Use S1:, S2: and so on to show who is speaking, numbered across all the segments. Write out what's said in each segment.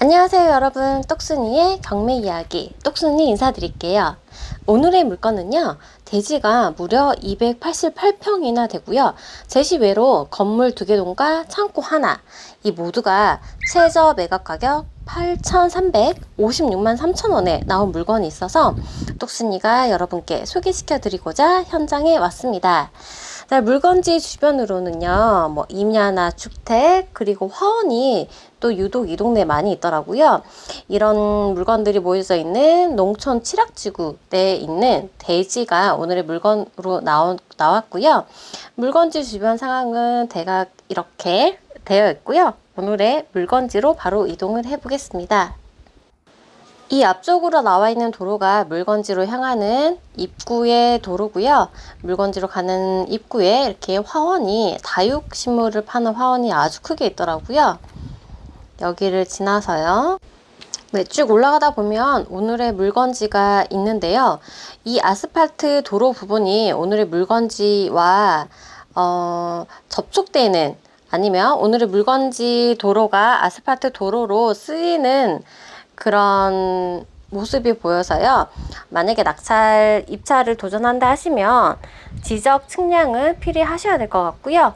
S1: 안녕하세요 여러분, 똑순이의 경매 이야기 똑순이 인사드릴게요. 오늘의 물건은요, 대지가 무려 288평이나 되고요, 제시외로 건물 2개 동과 창고 하나, 이 모두가 최저 매각 가격 8,356만 3천원에 나온 물건이 있어서 똑순이가 여러분께 소개시켜 드리고자 현장에 왔습니다. 자, 물건지 주변으로는요, 뭐 임야나 주택 그리고 화원이 또 유독 이 동네에 많이 있더라고요. 이런 물건들이 모여져 있는 농촌 칠학지구 내에 있는 대지가 오늘의 물건으로 나왔고요. 물건지 주변 상황은 대략 이렇게 되어 있고요. 오늘의 물건지로 바로 이동을 해 보겠습니다. 이 앞쪽으로 나와 있는 도로가 물건지로 향하는 입구의 도로고요. 물건지로 가는 입구에 이렇게 화원이, 다육식물을 파는 화원이 아주 크게 있더라고요. 여기를 지나서요, 네, 쭉 올라가다 보면 오늘의 물건지가 있는데요. 이 아스팔트 도로 부분이 오늘의 물건지와 접촉되는, 아니면 오늘의 물건지 도로가 아스팔트 도로로 쓰이는 그런 모습이 보여서요, 만약에 낙찰 입찰을 도전한다 하시면 지적 측량을 필히 하셔야 될 것 같고요.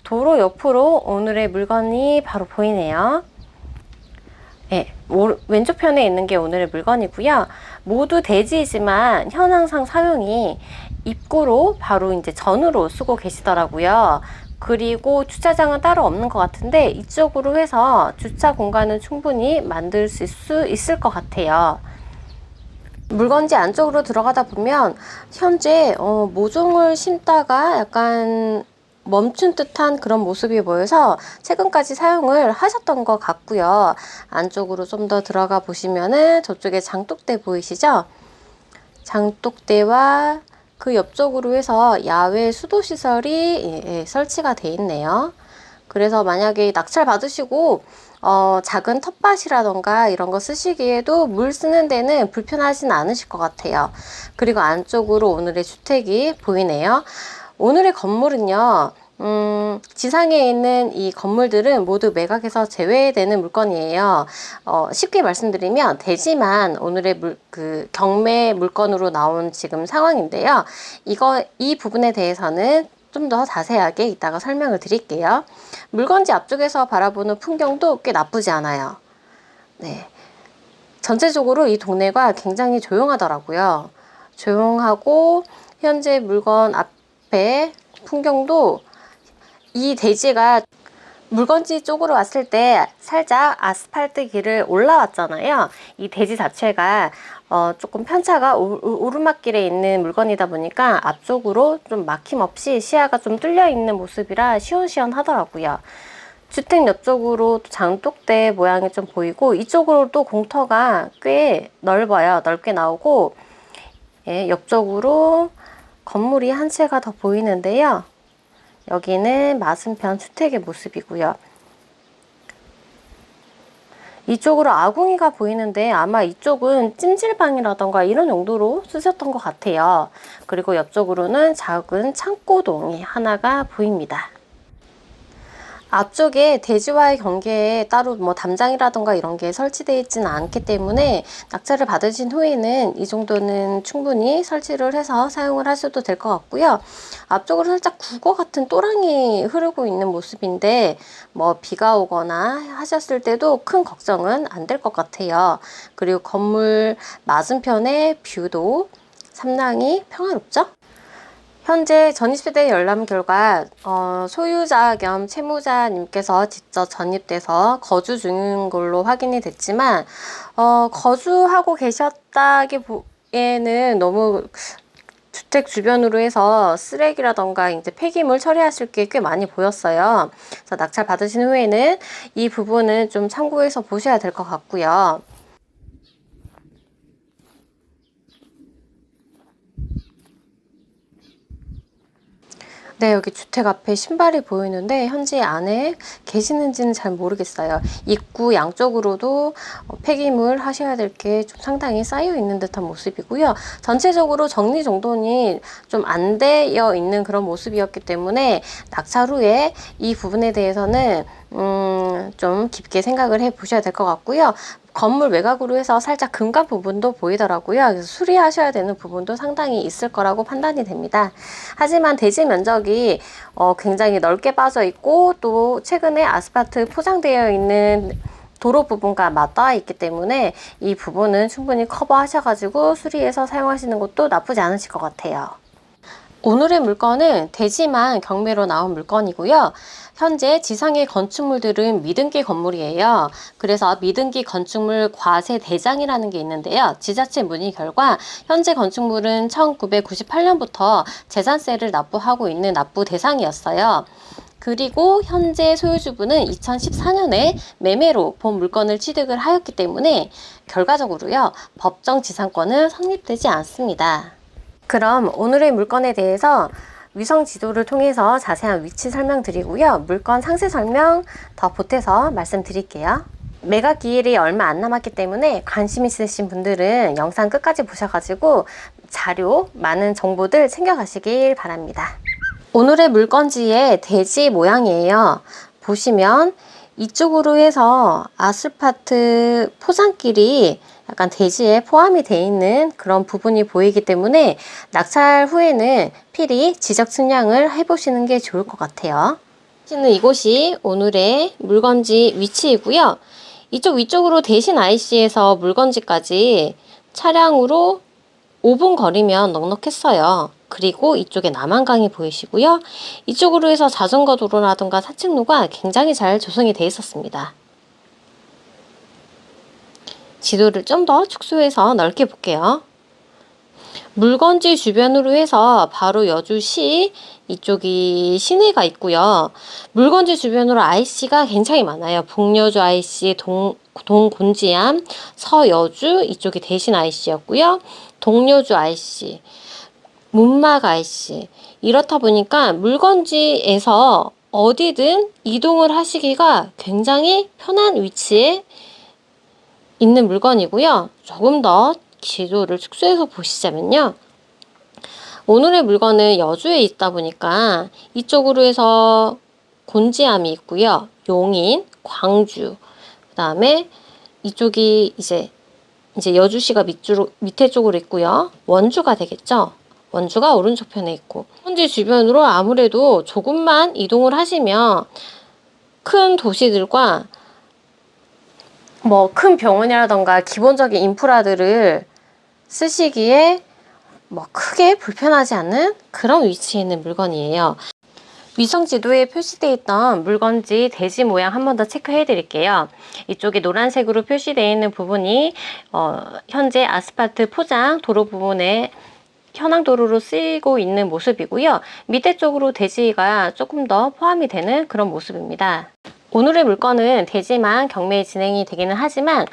S1: 도로 옆으로 오늘의 물건이 바로 보이네요. 네, 왼쪽 편에 있는 게 오늘의 물건이고요. 모두 대지이지만 현황상 사용이 입구로 바로 이제 전으로 쓰고 계시더라고요. 그리고 주차장은 따로 없는 것 같은데 이쪽으로 해서 주차 공간은 충분히 만들 수 있을 것 같아요. 물건지 안쪽으로 들어가다 보면 현재 모종을 심다가 약간 멈춘 듯한 그런 모습이 보여서 최근까지 사용을 하셨던 것 같고요. 안쪽으로 좀 더 들어가 보시면은 저쪽에 장독대 보이시죠? 장독대와 그 옆쪽으로 해서 야외 수도시설이 설치가 되어 있네요. 그래서 만약에 낙찰 받으시고 작은 텃밭이라던가 이런 거 쓰시기에도 물 쓰는 데는 불편하진 않으실 것 같아요. 그리고 안쪽으로 오늘의 주택이 보이네요. 오늘의 건물은요, 지상에 있는 이 건물들은 모두 매각에서 제외되는 물건이에요. 쉽게 말씀드리면 대지만 오늘의 경매 물건으로 나온 지금 상황인데요. 이 부분에 대해서는 좀 더 자세하게 이따가 설명을 드릴게요. 물건지 앞쪽에서 바라보는 풍경도 꽤 나쁘지 않아요. 네. 전체적으로 이 동네가 굉장히 조용하더라고요. 조용하고 현재 물건 앞에 풍경도, 이 대지가 물건지 쪽으로 왔을 때 살짝 아스팔트 길을 올라왔잖아요. 이 대지 자체가 조금 편차가 오르막길에 있는 물건이다 보니까 앞쪽으로 좀 막힘없이 시야가 좀 뚫려 있는 모습이라 시원시원하더라고요. 주택 옆쪽으로 장독대 모양이 좀 보이고 이쪽으로 또 공터가 꽤 넓어요. 넓게 나오고, 예, 옆쪽으로 건물이 한 채가 더 보이는데요. 여기는 맞은편 주택의 모습이고요. 이쪽으로 아궁이가 보이는데 아마 이쪽은 찜질방이라던가 이런 용도로 쓰셨던 것 같아요. 그리고 옆쪽으로는 작은 창고동이 하나가 보입니다. 앞쪽에 대지와의 경계에 따로 뭐 담장이라던가 이런 게 설치되어 있지는 않기 때문에 낙찰을 받으신 후에는 이 정도는 충분히 설치를 해서 사용을 하셔도 될 것 같고요. 앞쪽으로 살짝 국어 같은 또랑이 흐르고 있는 모습인데 뭐 비가 오거나 하셨을 때도 큰 걱정은 안 될 것 같아요. 그리고 건물 맞은편의 뷰도 상당히 평화롭죠? 현재 전입세대 열람 결과 소유자 겸 채무자님께서 직접 전입돼서 거주 중인 걸로 확인이 됐지만, 거주하고 계셨다기에는 너무 주택 주변으로 해서 쓰레기라던가 이제 폐기물 처리하실 게 꽤 많이 보였어요. 그래서 낙찰 받으신 후에는 이 부분은 좀 참고해서 보셔야 될 것 같고요. 네, 여기 주택 앞에 신발이 보이는데 현재 안에 계시는지는 잘 모르겠어요. 입구 양쪽으로도 폐기물 하셔야 될 게 좀 상당히 쌓여 있는 듯한 모습이고요. 전체적으로 정리정돈이 좀 안 되어 있는 그런 모습이었기 때문에 낙찰 후에 이 부분에 대해서는 좀 깊게 생각을 해 보셔야 될 것 같고요. 건물 외곽으로 해서 살짝 금간 부분도 보이더라고요. 그래서 수리하셔야 되는 부분도 상당히 있을 거라고 판단이 됩니다. 하지만 대지 면적이 굉장히 넓게 빠져 있고 또 최근에 아스팔트 포장되어 있는 도로 부분과 맞닿아 있기 때문에 이 부분은 충분히 커버하셔가지고 수리해서 사용하시는 것도 나쁘지 않으실 것 같아요. 오늘의 물건은 대지만 경매로 나온 물건이고요. 현재 지상의 건축물들은 미등기 건물이에요. 그래서 미등기 건축물 과세 대장이라는 게 있는데요. 지자체 문의 결과 현재 건축물은 1998년부터 재산세를 납부하고 있는 납부 대상이었어요. 그리고 현재 소유주분은 2014년에 매매로 본 물건을 취득을 하였기 때문에 결과적으로요, 법정 지상권은 성립되지 않습니다. 그럼 오늘의 물건에 대해서 위성 지도를 통해서 자세한 위치 설명드리고요. 물건 상세 설명 더 보태서 말씀드릴게요. 매각 기일이 얼마 안 남았기 때문에 관심 있으신 분들은 영상 끝까지 보셔가지고 자료, 많은 정보들 챙겨가시길 바랍니다. 오늘의 물건지의 대지 모양이에요. 보시면 이쪽으로 해서 아스팔트 포장길이 약간 대지에 포함이 되어 있는 그런 부분이 보이기 때문에 낙찰 후에는 필히 지적 측량을 해보시는 게 좋을 것 같아요. 이곳이 오늘의 물건지 위치이고요. 이쪽 위쪽으로 대신 IC에서 물건지까지 차량으로 5분 거리면 넉넉했어요. 그리고 이쪽에 남한강이 보이시고요. 이쪽으로 해서 자전거 도로라든가 사측로가 굉장히 잘 조성이 되어 있었습니다. 지도를 좀 더 축소해서 넓게 볼게요. 물건지 주변으로 해서 바로 여주시 이쪽이 시내가 있고요. 물건지 주변으로 IC가 굉장히 많아요. 북여주 IC, 동곤지암, 서여주 이쪽이 대신 IC였고요. 동여주 IC, 문막 IC. 이렇다 보니까 물건지에서 어디든 이동을 하시기가 굉장히 편한 위치에 있는 물건이고요. 조금 더 지도를 축소해서 보시자면요. 오늘의 물건은 여주에 있다 보니까 이쪽으로 해서 곤지암이 있고요. 용인, 광주, 그 다음에 이쪽이 이제 여주시가 밑에 쪽으로 있고요. 원주가 되겠죠. 원주가 오른쪽 편에 있고, 현지 주변으로 아무래도 조금만 이동을 하시면 큰 도시들과 큰 병원이라던가 기본적인 인프라들을 쓰시기에 크게 불편하지 않은 그런 위치에 있는 물건이에요. 위성 지도에 표시되어 있던 물건지 대지 모양 한 번 더 체크해 드릴게요. 이쪽에 노란색으로 표시되어 있는 부분이 현재 아스팔트 포장 도로 부분에 현황도로로 쓰이고 있는 모습이고요. 밑에 쪽으로 대지가 조금 더 포함이 되는 그런 모습입니다. 오늘의 물건은 대지만 경매 진행이 되기는 하지만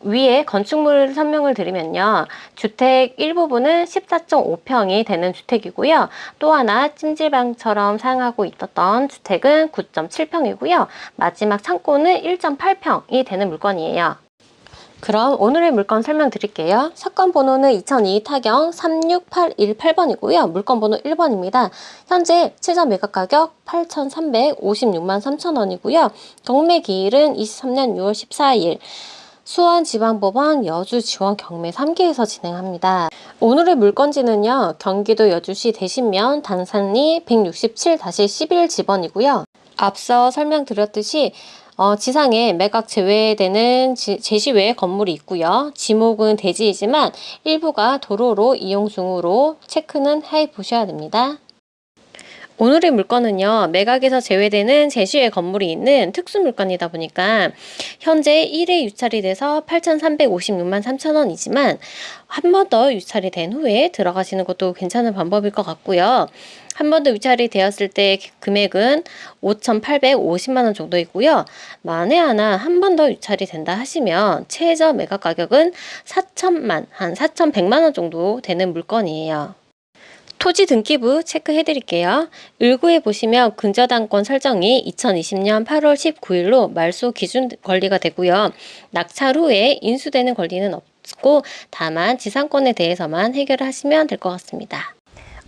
S1: 위에 건축물 설명을 드리면요. 주택 일부분은 14.5평이 되는 주택이고요. 또 하나 찜질방처럼 사용하고 있었던 주택은 9.7평이고요. 마지막 창고는 1.8평이 되는 물건이에요. 그럼 오늘의 물건 설명드릴게요. 사건 번호는 2002 타경 36818번이고요. 물건 번호 1번입니다. 현재 최저 매각 가격 8,356만 3천원이고요. 경매 기일은 23년 6월 14일. 수원지방법원 여주지원 경매 3기에서 진행합니다. 오늘의 물건지는요. 경기도 여주시 대신면 단산리 167-11 지번이고요. 앞서 설명드렸듯이 지상에 매각 제외되는 제시외 건물이 있고요. 지목은 대지이지만 일부가 도로로 이용 중으로 체크는 해 보셔야 됩니다. 오늘의 물건은요. 매각에서 제외되는 제시외 건물이 있는 특수 물건이다 보니까 현재 1회 유찰이 돼서 8,356만 3천원이지만 한 번 더 유찰이 된 후에 들어가시는 것도 괜찮은 방법일 것 같고요. 한 번 더 유찰이 되었을 때 금액은 5,850만원 정도 있고요. 만에 하나 한 번 더 유찰이 된다 하시면 최저 매각 가격은 4,100만원 정도 되는 물건이에요. 토지 등기부 체크해 드릴게요. 을구에 보시면 근저당권 설정이 2020년 8월 19일로 말소 기준 권리가 되고요. 낙찰 후에 인수되는 권리는 없고 다만 지상권에 대해서만 해결을 하시면 될 것 같습니다.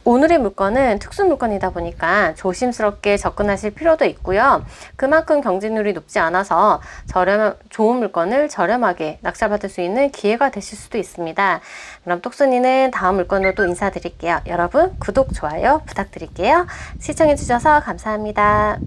S1: 오늘의 물건은 특수 물건이다 보니까 조심스럽게 접근하실 필요도 있고요. 그만큼 경쟁률이 높지 않아서 좋은 물건을 저렴하게 낙찰받을 수 있는 기회가 되실 수도 있습니다. 그럼 똑순이는 다음 물건으로 또 인사드릴게요. 여러분 구독, 좋아요 부탁드릴게요. 시청해주셔서 감사합니다.